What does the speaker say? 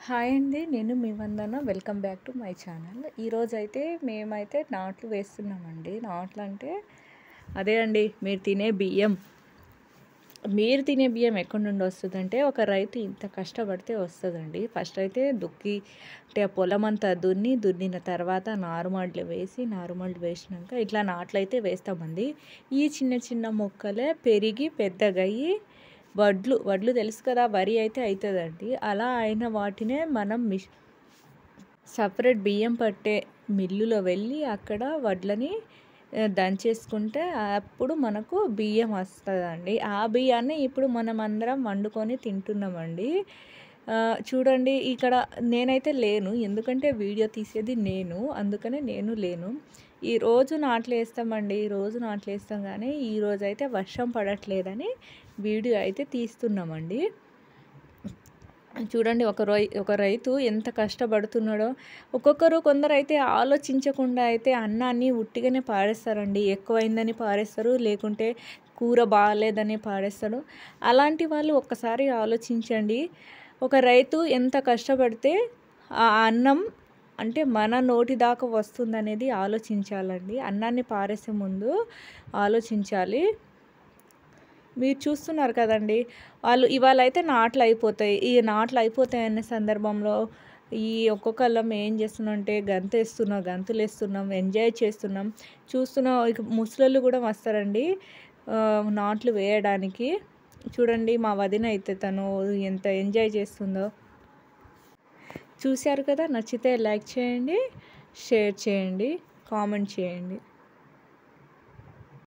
Hi అండి. నేను మీ Vandana. Welcome back to my channel. ఈరోజైతే మేమైతే నాట్లు వేస్తున్నామండి. నాట్లంటే అదే అండి, మీరు తినే బియ్యం ఎక్కడి నుండి వస్తుందంటే, ఒక రైతు ఇంత కష్టపడితే వస్తుందండి. ఫస్ట్ అయితే అంటే ఆ పొలం అంతా దున్నిన తర్వాత నారుమడులు వేసినాక ఇట్లా నాట్లయితే వేస్తామండి. ఈ చిన్న చిన్న మొక్కలే పెరిగి పెద్దగయ్యి వడ్లు తెలుసు కదా, వరి అయితే అవుతుందండి. అలా అయిన వాటినే మనం సపరేట్ బియ్యం పట్టే మిల్లులో వెళ్ళి అక్కడ వడ్లని దంచేసుకుంటే అప్పుడు మనకు బియ్యం వస్తుందండి. ఆ బియ్యాన్ని ఇప్పుడు మనం అందరం వండుకొని తింటున్నామండి. చూడండి, ఇక్కడ నేనైతే లేను, ఎందుకంటే వీడియో తీసేది నేను, అందుకనే నేను లేను. ఈరోజు నాట్లు వేస్తామండి. ఈరోజు నాట్లు వేస్తాం, కానీ ఈరోజు అయితే వర్షం పడట్లేదని వీడియో అయితే తీస్తున్నామండి. చూడండి, ఒక రైతు ఎంత కష్టపడుతున్నాడో. కొందరు అయితే ఆలోచించకుండా అయితే అన్నాన్ని ఉట్టిగానే పారేస్తారండి. ఎక్కువైందని పారేస్తారు, లేకుంటే కూర బాగాలేదని పారేస్తాడు. అలాంటి వాళ్ళు ఒక్కసారి ఆలోచించండి. ఒక రైతు ఎంత కష్టపడితే ఆ అన్నం అంటే మన నోటి దాకా వస్తుందనేది ఆలోచించాలండి. అన్నాన్ని పారేసే ముందు ఆలోచించాలి. మీరు చూస్తున్నారు కదండి, వాళ్ళు ఇవాళ అయితే నాట్లు అయిపోతాయి. ఈ నాట్లు అయిపోతాయి అనే సందర్భంలో ఒక్కొక్కళ్ళం ఏం చేస్తున్నాం అంటే గంతులు వేస్తున్నాం, ఎంజాయ్ చేస్తున్నాం. ఇక ముసలోళ్ళు కూడా వస్తారండి నాట్లు వేయడానికి. చూడండి, మా వదిన అయితే తను ఎంత ఎంజాయ్ చేస్తుందో. చూశారు కదా, నచ్చితే లైక్ చేయండి, షేర్ చేయండి, కామెంట్ చేయండి.